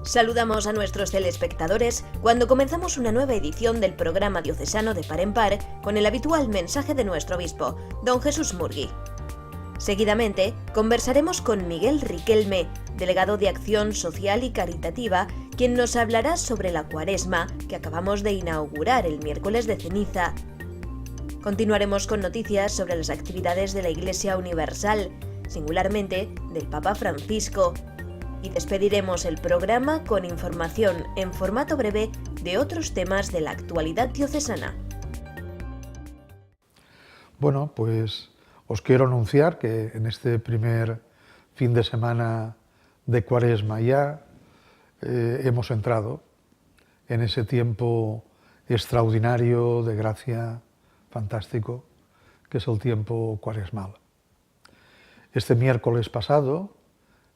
Saludamos a nuestros telespectadores cuando comenzamos una nueva edición del programa diocesano de Par en Par con el habitual mensaje de nuestro obispo, don Jesús Murgui. Seguidamente, conversaremos con Miguel Riquelme, delegado de Acción Social y Caritativa, quien nos hablará sobre la Cuaresma que acabamos de inaugurar el miércoles de ceniza. Continuaremos con noticias sobre las actividades de la Iglesia Universal, singularmente del Papa Francisco. Y despediremos el programa con información en formato breve de otros temas de la actualidad diocesana. Bueno, pues os quiero anunciar que en este primer fin de semana de Cuaresma ya hemos entrado en ese tiempo extraordinario de gracia, fantástico, que es el tiempo cuaresmal. Este miércoles pasado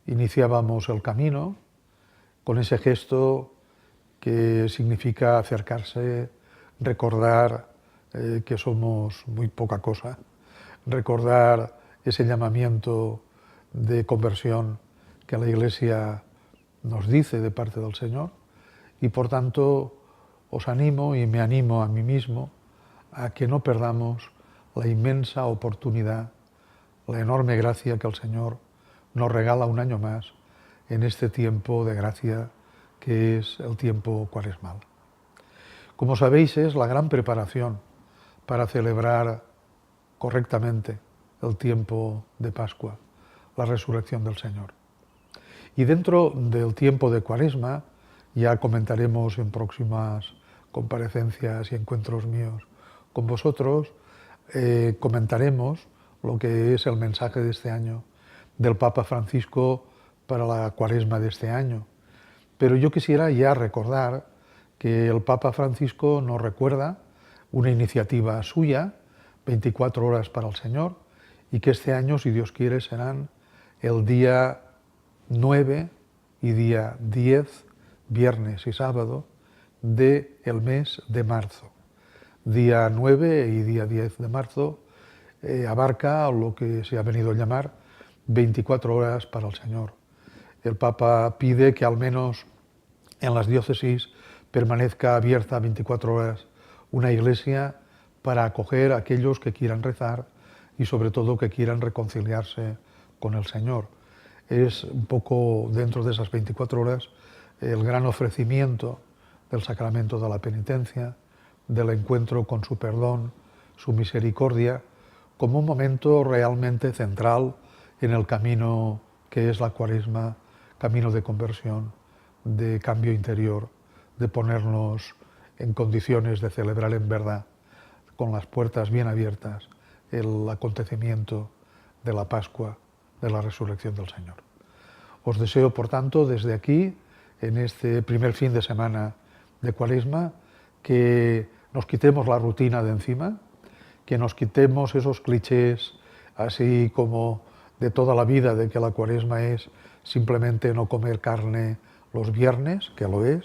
iniciábamos el camino con ese gesto que significa acercarse, recordar que somos muy poca cosa, recordar ese llamamiento de conversión que la Iglesia nos dice de parte del Señor, y por tanto os animo y me animo a mí mismo a que no perdamos la inmensa oportunidad, la enorme gracia que el Señor nos regala un año más en este tiempo de gracia que es el tiempo cuaresmal. Como sabéis, es la gran preparación para celebrar correctamente el tiempo de Pascua, la resurrección del Señor. Y dentro del tiempo de Cuaresma, ya comentaremos en próximas comparecencias y encuentros míos con vosotros, comentaremos lo que es el mensaje de este año del Papa Francisco para la Cuaresma de este año. Pero yo quisiera ya recordar que el Papa Francisco nos recuerda una iniciativa suya, 24 horas para el Señor, y que este año, si Dios quiere, serán el día 9 y día 10, viernes y sábado, del mes de marzo. Día 9 y día 10 de marzo abarca lo que se ha venido a llamar 24 horas para el Señor. El Papa pide que al menos en las diócesis permanezca abierta 24 horas una iglesia para acoger a aquellos que quieran rezar y sobre todo que quieran reconciliarse con el Señor. Es un poco dentro de esas 24 horas el gran ofrecimiento del sacramento de la penitencia, del encuentro con su perdón, su misericordia, como un momento realmente central en el camino que es la Cuaresma, camino de conversión, de cambio interior, de ponernos en condiciones de celebrar en verdad, con las puertas bien abiertas, el acontecimiento de la Pascua, de la resurrección del Señor. Os deseo, por tanto, desde aquí, en este primer fin de semana de Cuaresma, que nos quitemos la rutina de encima, que nos quitemos esos clichés así como de toda la vida de que la Cuaresma es simplemente no comer carne los viernes, que lo es,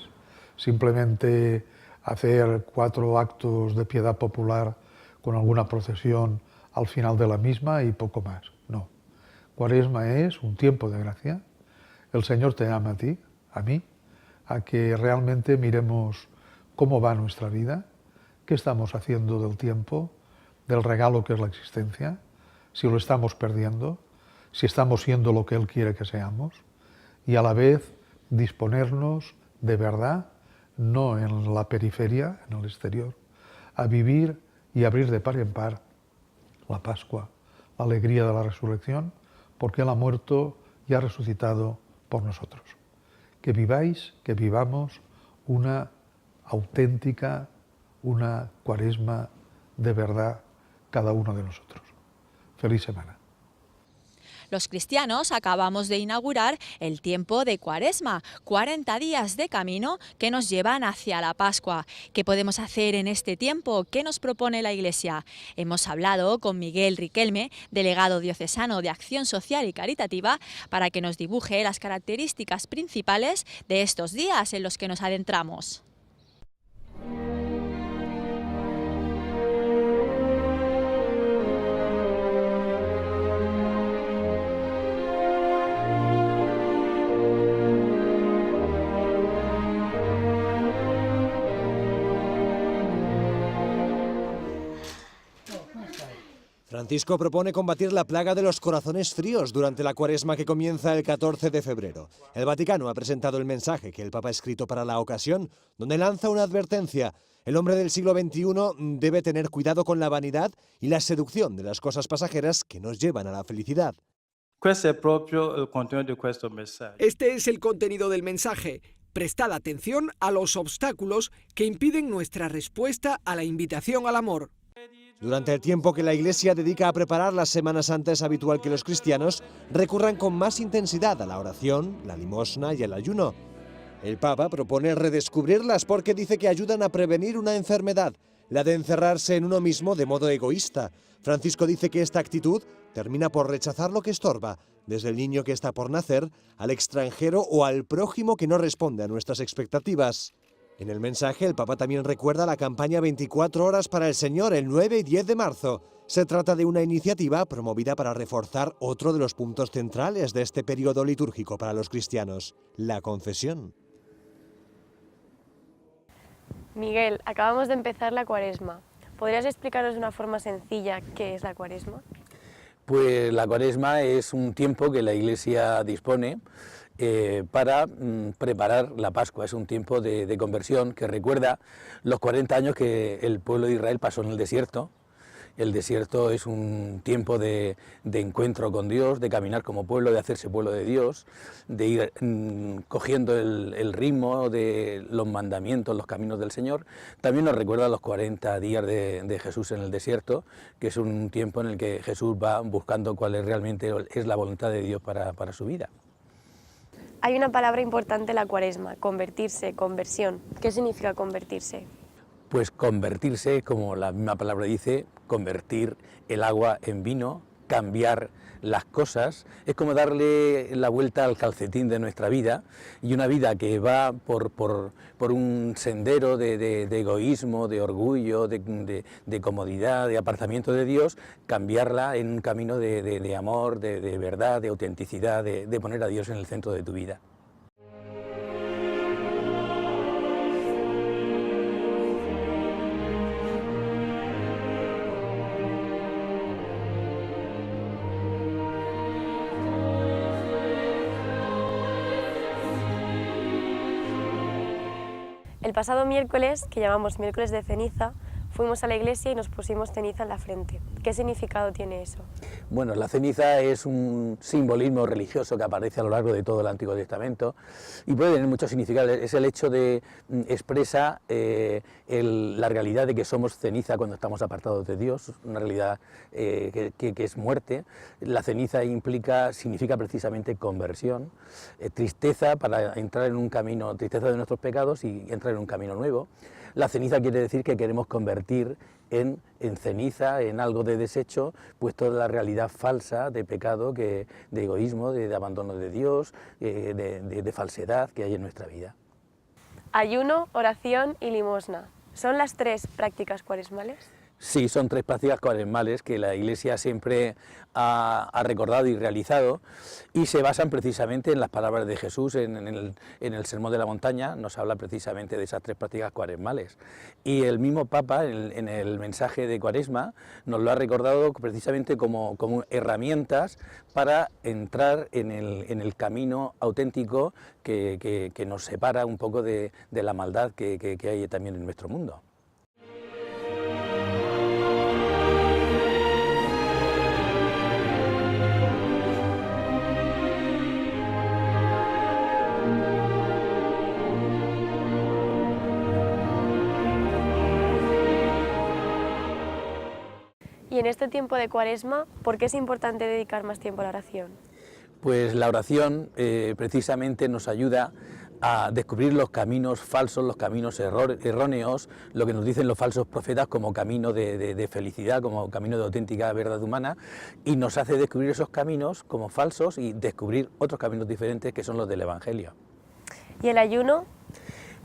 simplemente hacer 4 actos de piedad popular con alguna procesión al final de la misma y poco más. No. Cuaresma es un tiempo de gracia. El Señor te ama a ti, a mí, a que realmente miremos cómo va nuestra vida, qué estamos haciendo del tiempo, del regalo que es la existencia, si lo estamos perdiendo, si estamos siendo lo que Él quiere que seamos, y a la vez disponernos de verdad, no en la periferia, en el exterior, a vivir y abrir de par en par la Pascua, la alegría de la resurrección, porque Él ha muerto y ha resucitado por nosotros. Que viváis, que vivamos una auténtica, una Cuaresma de verdad cada uno de nosotros. Feliz semana. Los cristianos acabamos de inaugurar el tiempo de Cuaresma, 40 días de camino que nos llevan hacia la Pascua. ¿Qué podemos hacer en este tiempo? ¿Qué nos propone la Iglesia? Hemos hablado con Miguel Riquelme, delegado diocesano de Acción Social y Caritativa, para que nos dibuje las características principales de estos días en los que nos adentramos. Francisco propone combatir la plaga de los corazones fríos durante la Cuaresma que comienza el 14 de febrero. El Vaticano ha presentado el mensaje que el Papa ha escrito para la ocasión, donde lanza una advertencia. El hombre del siglo XXI debe tener cuidado con la vanidad y la seducción de las cosas pasajeras que nos llevan a la felicidad. Este es el contenido del mensaje. Prestad atención a los obstáculos que impiden nuestra respuesta a la invitación al amor. Durante el tiempo que la Iglesia dedica a preparar la Semana Santa, es habitual que los cristianos recurran con más intensidad a la oración, la limosna y el ayuno. El Papa propone redescubrirlas porque dice que ayudan a prevenir una enfermedad, la de encerrarse en uno mismo de modo egoísta. Francisco dice que esta actitud termina por rechazar lo que estorba, desde el niño que está por nacer, al extranjero o al prójimo que no responde a nuestras expectativas. En el mensaje, el Papa también recuerda la campaña 24 horas para el Señor el 9 y 10 de marzo. Se trata de una iniciativa promovida para reforzar otro de los puntos centrales de este periodo litúrgico para los cristianos, la confesión. Miguel, acabamos de empezar la Cuaresma. ¿Podrías explicaros de una forma sencilla qué es la Cuaresma? Pues la Cuaresma es un tiempo que la Iglesia dispone para preparar la Pascua. Es un tiempo de conversión que recuerda los 40 años que el pueblo de Israel pasó en el desierto. El desierto es un tiempo de encuentro con Dios, de caminar como pueblo, de hacerse pueblo de Dios, de ir cogiendo el ritmo de los mandamientos, los caminos del Señor. También nos recuerda los 40 días de Jesús en el desierto, que es un tiempo en el que Jesús va buscando cuál es realmente es la voluntad de Dios para su vida. Hay una palabra importante en la Cuaresma, convertirse, conversión. ¿Qué significa convertirse? Pues convertirse, como la misma palabra dice, convertir el agua en vino, cambiar las cosas, es como darle la vuelta al calcetín de nuestra vida, y una vida que va por un sendero de egoísmo, de orgullo, de comodidad, de apartamiento de Dios, cambiarla en un camino de amor, de verdad, de autenticidad, de poner a Dios en el centro de tu vida. El pasado miércoles, que llamamos miércoles de ceniza, fuimos a la iglesia y nos pusimos ceniza en la frente. ¿Qué significado tiene eso? Bueno, la ceniza es un simbolismo religioso que aparece a lo largo de todo el Antiguo Testamento y puede tener muchos significados. Es el hecho de expresa la realidad de que somos ceniza cuando estamos apartados de Dios, una realidad que es muerte. La ceniza significa precisamente conversión, tristeza para entrar en un camino, tristeza de nuestros pecados y entrar en un camino nuevo. La ceniza quiere decir que queremos convertir en ceniza, en algo de desecho, pues toda la realidad falsa de pecado, de egoísmo, de abandono de Dios, de falsedad que hay en nuestra vida. Ayuno, oración y limosna. ¿Son las tres prácticas cuaresmales? Sí, son tres prácticas cuaresmales que la Iglesia siempre ha recordado y realizado y se basan precisamente en las palabras de Jesús en el Sermón de la Montaña. Nos habla precisamente de esas tres prácticas cuaresmales. Y el mismo Papa en el mensaje de Cuaresma nos lo ha recordado precisamente como herramientas para entrar en el camino auténtico que nos separa un poco de la maldad que hay también en nuestro mundo. Y en este tiempo de Cuaresma, ¿por qué es importante dedicar más tiempo a la oración? Pues la oración precisamente nos ayuda a descubrir los caminos falsos, los caminos erróneos, lo que nos dicen los falsos profetas como camino de felicidad, como camino de auténtica verdad humana, y nos hace descubrir esos caminos como falsos y descubrir otros caminos diferentes que son los del Evangelio. ¿Y el ayuno?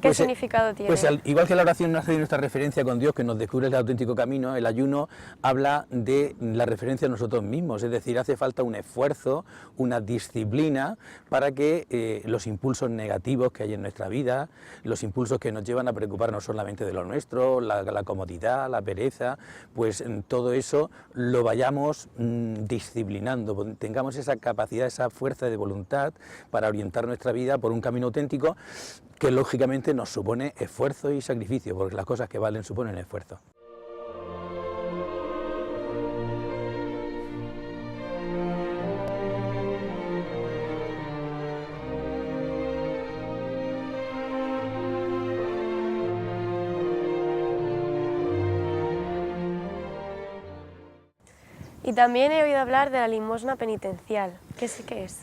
¿Qué significado tiene? Pues igual que la oración nace de nuestra referencia con Dios, que nos descubre el auténtico camino, el ayuno habla de la referencia a nosotros mismos, es decir, hace falta un esfuerzo, una disciplina para que los impulsos negativos que hay en nuestra vida, los impulsos que nos llevan a preocuparnos solamente de lo nuestro, la comodidad, la pereza, pues todo eso lo vayamos disciplinando, tengamos esa capacidad, esa fuerza de voluntad para orientar nuestra vida por un camino auténtico que lógicamente nos supone esfuerzo y sacrificio, porque las cosas que valen suponen esfuerzo. Y también he oído hablar de la limosna penitencial. ¿Qué es?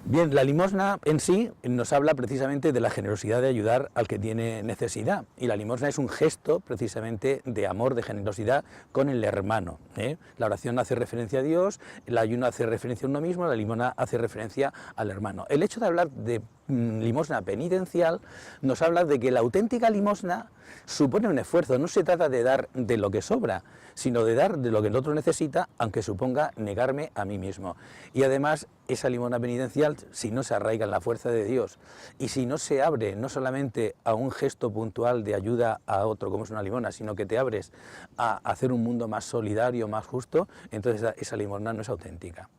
Bien, la limosna en sí nos habla precisamente de la generosidad de ayudar al que tiene necesidad, y la limosna es un gesto precisamente de amor, de generosidad con el hermano, ¿eh? La oración hace referencia a Dios, el ayuno hace referencia a uno mismo, la limosna hace referencia al hermano. El hecho de hablar de limosna penitencial nos habla de que la auténtica limosna supone un esfuerzo, no se trata de dar de lo que sobra, sino de dar de lo que el otro necesita, aunque suponga negarme a mí mismo. Y además, esa limosna penitencial, si no se arraiga en la fuerza de Dios y si no se abre no solamente a un gesto puntual de ayuda a otro, como es una limosna, sino que te abres a hacer un mundo más solidario, más justo, entonces esa limosna no es auténtica.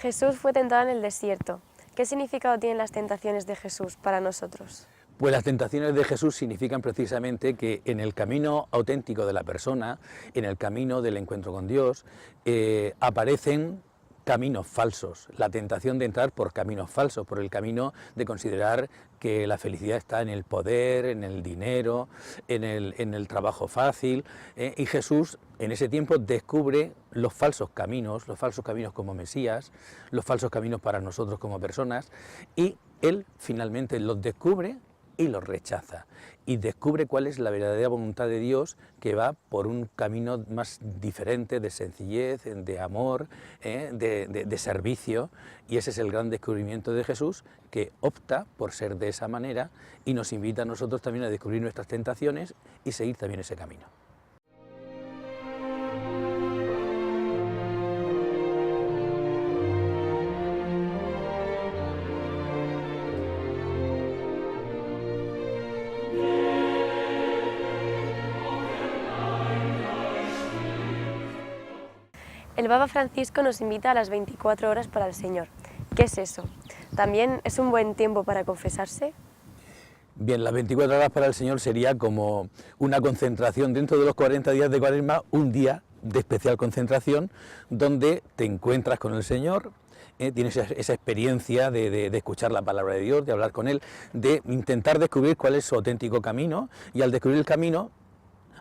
Jesús fue tentado en el desierto. ¿Qué significado tienen las tentaciones de Jesús para nosotros? Pues las tentaciones de Jesús significan precisamente que en el camino auténtico de la persona, en el camino del encuentro con Dios, aparecen caminos falsos, la tentación de entrar por caminos falsos, por el camino de considerar que la felicidad está en el poder, en el dinero, en el trabajo fácil, y Jesús en ese tiempo descubre los falsos caminos como Mesías, los falsos caminos para nosotros como personas, y Él finalmente los descubre y los rechaza, y descubre cuál es la verdadera voluntad de Dios, que va por un camino más diferente, de sencillez, de amor, de servicio, y ese es el gran descubrimiento de Jesús, que opta por ser de esa manera y nos invita a nosotros también a descubrir nuestras tentaciones y seguir también ese camino. El Papa Francisco nos invita a las 24 horas para el Señor. ¿Qué es eso? ¿También es un buen tiempo para confesarse? Bien, las 24 horas para el Señor sería como una concentración dentro de los 40 días de Cuaresma, un día de especial concentración donde te encuentras con el Señor, tienes esa experiencia de escuchar la palabra de Dios, de hablar con Él, de intentar descubrir cuál es su auténtico camino, y al descubrir el camino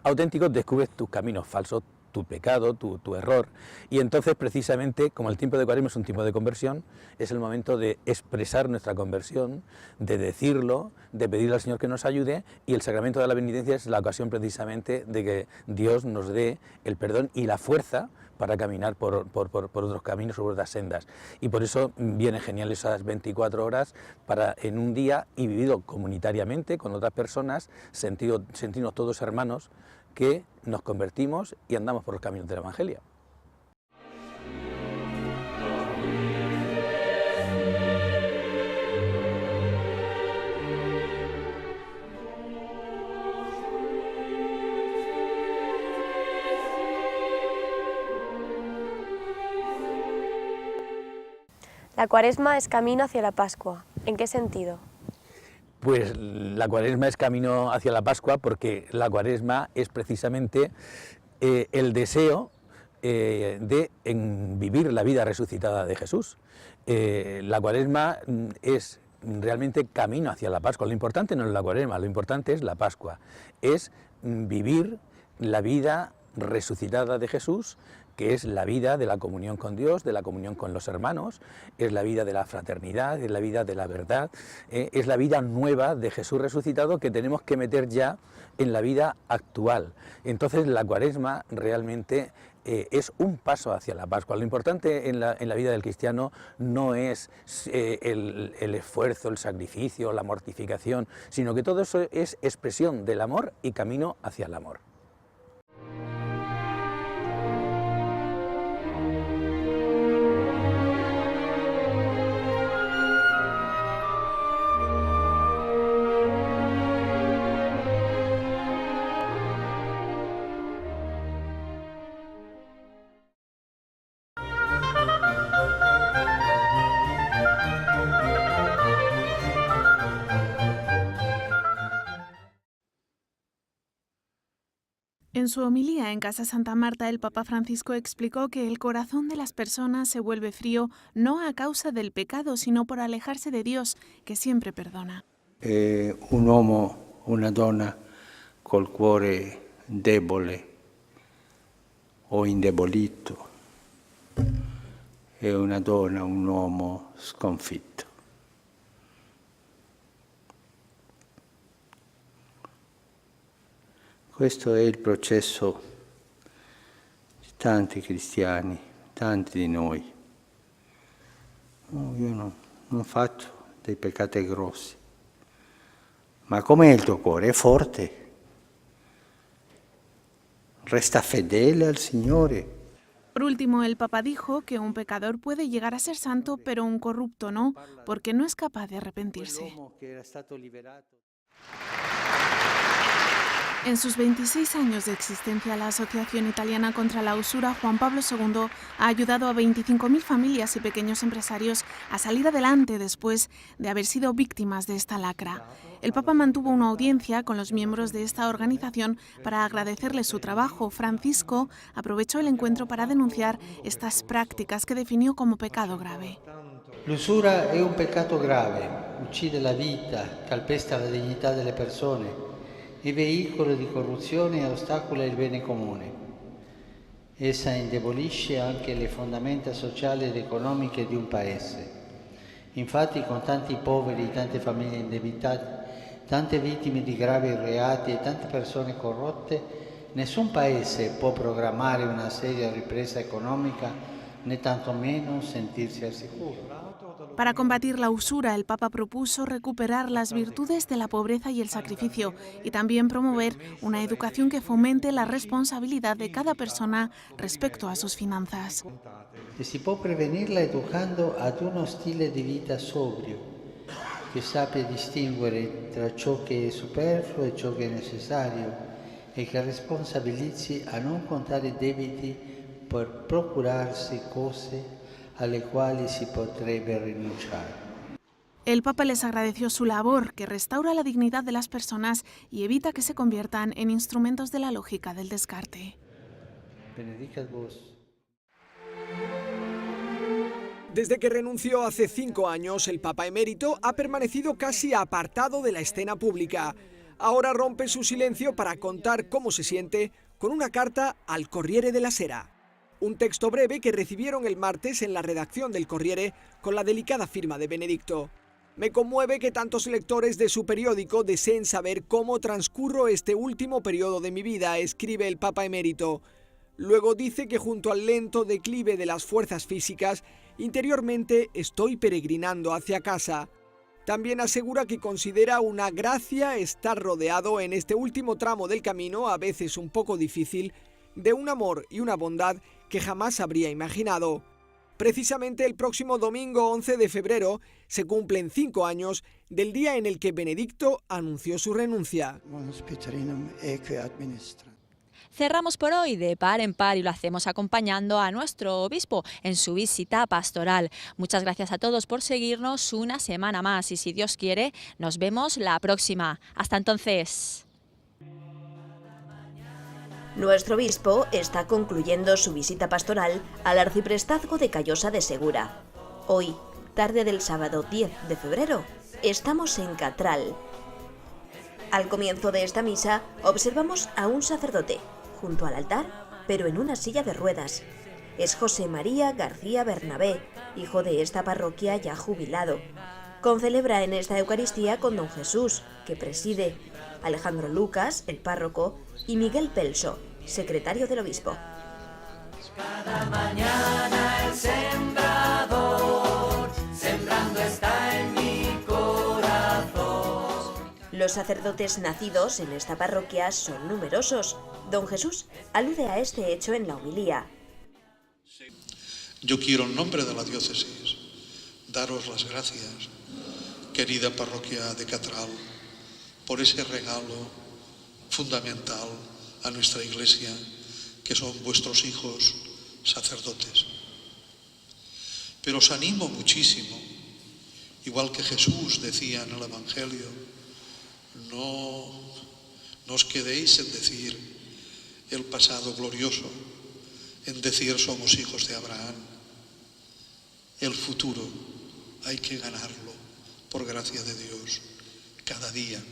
auténtico descubres tus caminos falsos, tu pecado, tu error, y entonces precisamente como el tiempo de Cuaresma es un tiempo de conversión, es el momento de expresar nuestra conversión, de decirlo, de pedirle al Señor que nos ayude, y el sacramento de la penitencia es la ocasión precisamente de que Dios nos dé el perdón y la fuerza para caminar por otros caminos, por otras sendas. Y por eso viene genial esas 24 horas para en un día y vivido comunitariamente con otras personas, sentirnos todos hermanos, que nos convertimos y andamos por los caminos del Evangelio. La Cuaresma es camino hacia la Pascua. ¿En qué sentido? Pues la Cuaresma es camino hacia la Pascua porque la Cuaresma es precisamente el deseo de vivir la vida resucitada de Jesús. La Cuaresma es realmente camino hacia la Pascua. Lo importante no es la Cuaresma, lo importante es la Pascua. Es vivir la vida resucitada de Jesús que es la vida de la comunión con Dios, de la comunión con los hermanos, es la vida de la fraternidad, es la vida de la verdad, es la vida nueva de Jesús resucitado que tenemos que meter ya en la vida actual. Entonces la Cuaresma realmente es un paso hacia la Pascua. Lo importante en la vida del cristiano no es el esfuerzo, el sacrificio, la mortificación, sino que todo eso es expresión del amor y camino hacia el amor. En su homilía en Casa Santa Marta, el Papa Francisco explicó que el corazón de las personas se vuelve frío no a causa del pecado, sino por alejarse de Dios, que siempre perdona. Un uomo, una donna col cuore debole o indebolito e una donna, un uomo sconfitto. Questo è il processo di tanti cristiani, tanti di noi. No, io non faccio dei peccati grossi, ma com'è il tuo cuore? È forte. Resta fedele al Signore. Por último, el Papa dijo que un pecador puede llegar a ser santo, pero un corrupto no, porque no es capaz de arrepentirse. En sus 26 años de existencia, la Asociación Italiana contra la Usura Juan Pablo II ha ayudado a 25.000 familias y pequeños empresarios a salir adelante después de haber sido víctimas de esta lacra. El Papa mantuvo una audiencia con los miembros de esta organización para agradecerles su trabajo. Francisco aprovechó el encuentro para denunciar estas prácticas que definió como pecado grave. L'usura è un peccato grave, uccide la vita, calpesta la dignità delle persone. È veicolo di corruzione e ostacola il bene comune. Essa indebolisce anche le fondamenta sociali ed economiche di un paese. Infatti, con tanti poveri, tante famiglie indebitate, tante vittime di gravi reati e tante persone corrotte, nessun paese può programmare una seria ripresa economica, né tantomeno sentirsi al sicuro. Para combatir la usura, el Papa propuso recuperar las virtudes de la pobreza y el sacrificio y también promover una educación que fomente la responsabilidad de cada persona respecto a sus finanzas. E si può prevenirla educando ad uno stile di vita sobrio, che sappia distinguere tra ciò che è superfluo e ciò che è necessario e che responsabilizzi a non contare debiti per procurarsi cose alle quali si potrebbe rinunciare. El Papa les agradeció su labor, que restaura la dignidad de las personas y evita que se conviertan en instrumentos de la lógica del descarte. Benedicat vos. Desde que renunció hace 5 años, el Papa emérito ha permanecido casi apartado de la escena pública. Ahora rompe su silencio para contar cómo se siente con una carta al Corriere della Sera. Un texto breve que recibieron el martes en la redacción del Corriere con la delicada firma de Benedicto. Me conmueve que tantos lectores de su periódico deseen saber cómo transcurro este último periodo de mi vida, escribe el Papa emérito. Luego dice que junto al lento declive de las fuerzas físicas, interiormente estoy peregrinando hacia casa. También asegura que considera una gracia estar rodeado en este último tramo del camino, a veces un poco difícil, de un amor y una bondad que jamás habría imaginado. Precisamente el próximo domingo 11 de febrero se cumplen 5 años del día en el que Benedicto anunció su renuncia. Cerramos por hoy de par en par y lo hacemos acompañando a nuestro obispo en su visita pastoral. Muchas gracias a todos por seguirnos una semana más y si Dios quiere nos vemos la próxima. Hasta entonces. Nuestro obispo está concluyendo su visita pastoral al arciprestazgo de Callosa de Segura. Hoy, tarde del sábado 10 de febrero, estamos en Catral. Al comienzo de esta misa observamos a un sacerdote junto al altar, pero en una silla de ruedas, es José María García Bernabé, hijo de esta parroquia ya jubilado. Concelebra en esta Eucaristía con don Jesús, que preside, Alejandro Lucas, el párroco, y Miguel Pelso, secretario del obispo. Cada mañana el sembrador, sembrando está en mi corazón. Los sacerdotes nacidos en esta parroquia son numerosos. Don Jesús alude a este hecho en la homilía. Yo quiero en nombre de la diócesis daros las gracias, querida parroquia de Catral, por ese regalo fundamental a nuestra Iglesia, que son vuestros hijos sacerdotes. Pero os animo muchísimo, igual que Jesús decía en el Evangelio, no os quedéis en decir el pasado glorioso, en decir somos hijos de Abraham. El futuro hay que ganarlo, por gracia de Dios, cada día.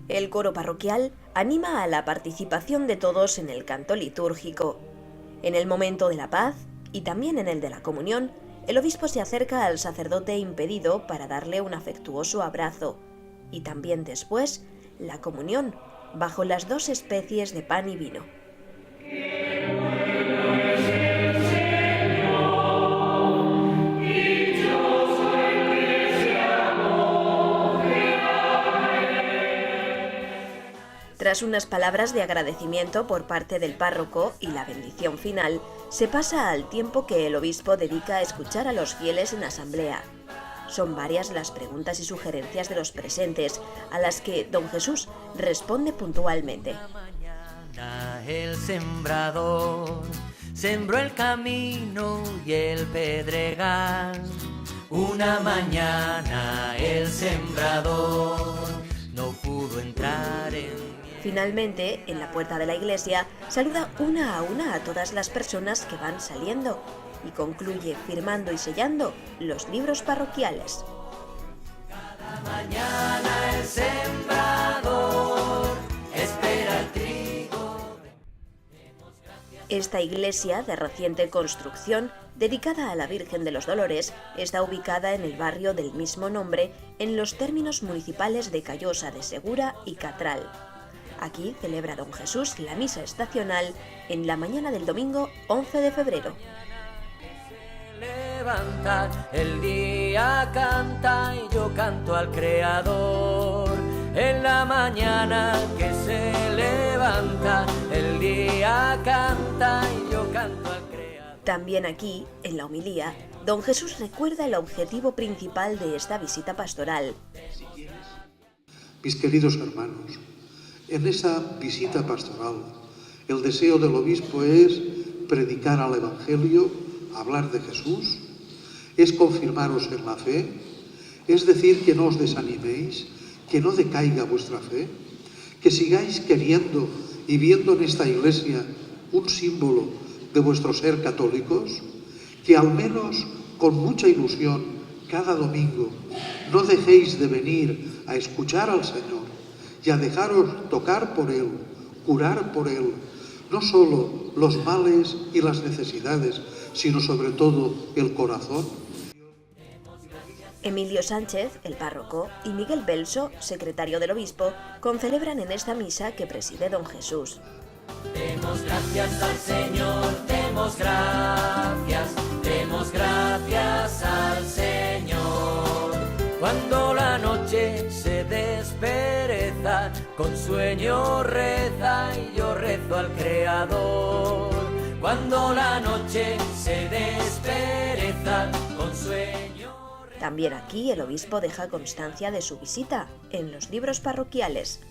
El coro parroquial anima a la participación de todos en el canto litúrgico. En el momento de la paz y también en el de la comunión, el obispo se acerca al sacerdote impedido para darle un afectuoso abrazo. Y también después, la comunión, bajo las dos especies de pan y vino. Tras unas palabras de agradecimiento por parte del párroco y la bendición final, se pasa al tiempo que el obispo dedica a escuchar a los fieles en asamblea. Son varias las preguntas y sugerencias de los presentes, a las que don Jesús responde puntualmente. El sembrador sembró el camino y el pedregal. Una mañana el sembrador no pudo entrar en... Finalmente, en la puerta de la iglesia, saluda una a todas las personas que van saliendo y concluye firmando y sellando los libros parroquiales. Cada mañana el sembrador espera el trigo. Esta iglesia, de reciente construcción, dedicada a la Virgen de los Dolores, está ubicada en el barrio del mismo nombre, en los términos municipales de Callosa de Segura y Catral. Aquí celebra don Jesús la misa estacional en la mañana del domingo 11 de febrero. Levanta, el día canta y yo canto al Creador. En la mañana que se levanta, el día canta y yo canto al Creador. También aquí, en la homilía, don Jesús recuerda el objetivo principal de esta visita pastoral. Mis queridos hermanos, en esa visita pastoral, el deseo del obispo es predicar al Evangelio, hablar de Jesús, es confirmaros en la fe, es decir, que no os desaniméis, que no decaiga vuestra fe, que sigáis queriendo y viendo en esta iglesia un símbolo de vuestro ser católicos, que al menos con mucha ilusión cada domingo no dejéis de venir a escuchar al Señor y a dejaros tocar por Él, curar por Él, no solo los males y las necesidades, sino sobre todo el corazón. Emilio Sánchez, el párroco, y Miguel Belso, secretario del obispo, concelebran en esta misa que preside don Jesús. Demos gracias al Señor, demos gracias al Señor. Cuando la noche se despereza, con sueño reza y yo rezo al Creador. Cuando la noche se despereza, con sueño reza. También aquí el obispo deja constancia de su visita en los libros parroquiales.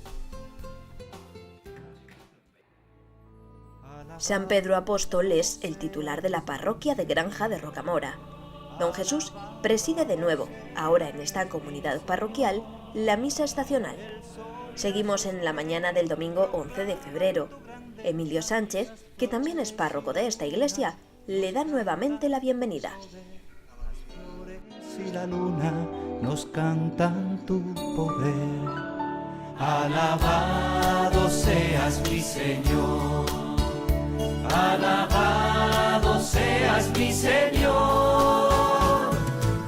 San Pedro Apóstol es el titular de la parroquia de Granja de Rocamora. Don Jesús preside de nuevo, ahora en esta comunidad parroquial, la misa estacional. Seguimos en la mañana del domingo 11 de febrero. Emilio Sánchez, que también es párroco de esta iglesia, le da nuevamente la bienvenida. Y la luna nos cantan tu poder. Alabado seas mi Señor. Alabado seas mi Señor.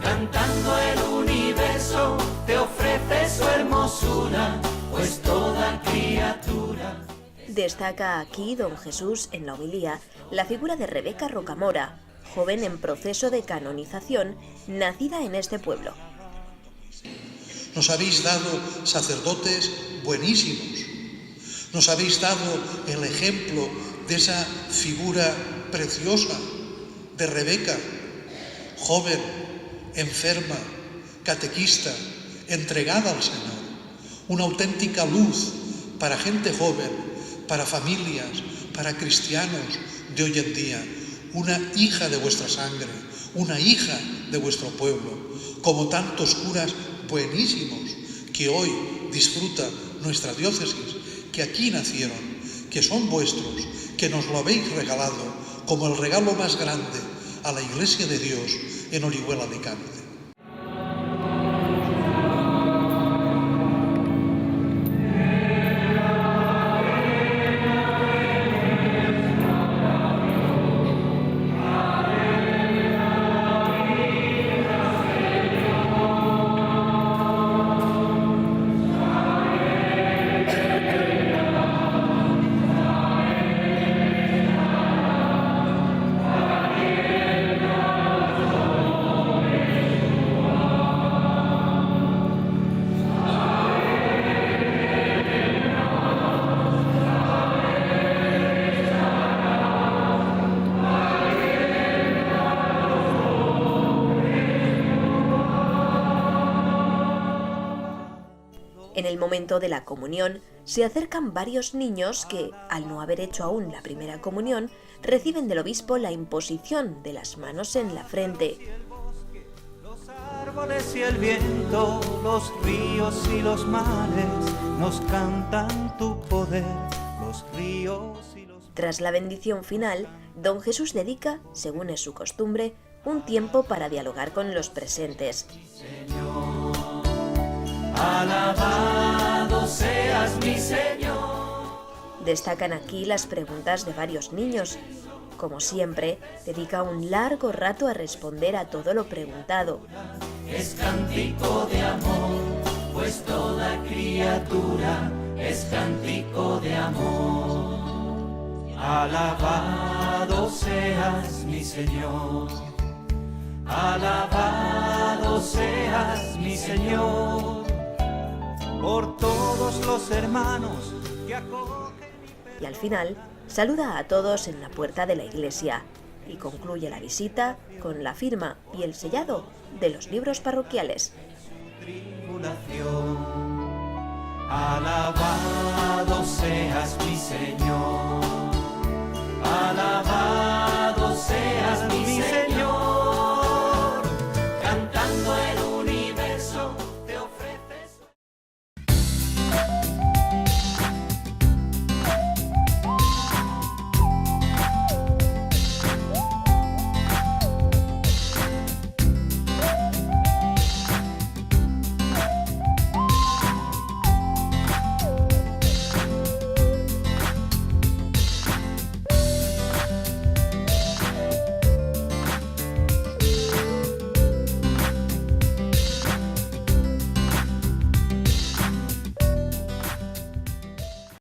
Cantando el universo te ofrece su hermosura, pues toda criatura. Destaca aquí don Jesús en la homilía la figura de Rebeca Rocamora, joven en proceso de canonización, nacida en este pueblo. Nos habéis dado sacerdotes buenísimos. Nos habéis dado el ejemplo de esa figura preciosa de Rebeca, joven, enferma, catequista, entregada al Señor. Una auténtica luz para gente joven, para familias, para cristianos de hoy en día. Una hija de vuestra sangre, una hija de vuestro pueblo, como tantos curas buenísimos que hoy disfruta nuestra diócesis, que aquí nacieron, que son vuestros, que nos lo habéis regalado como el regalo más grande a la Iglesia de Dios en Orihuela Alicante. En el momento de la comunión, se acercan varios niños que, al no haber hecho aún la primera comunión, reciben del obispo la imposición de las manos en la frente. Los árboles y el viento, los ríos y los mares, nos cantan tu poder, los ríos y los... Tras la bendición final, don Jesús dedica, según es su costumbre, un tiempo para dialogar con los presentes. Alabado seas mi Señor. Destacan aquí las preguntas de varios niños. Como siempre, dedica un largo rato a responder a todo lo preguntado. Es cántico de amor, pues toda criatura es cántico de amor. Alabado seas mi Señor. Alabado seas mi Señor. Por todos los hermanos que acogen. Y al final, saluda a todos en la puerta de la iglesia y concluye la visita con la firma y el sellado de los libros parroquiales. Tribulación.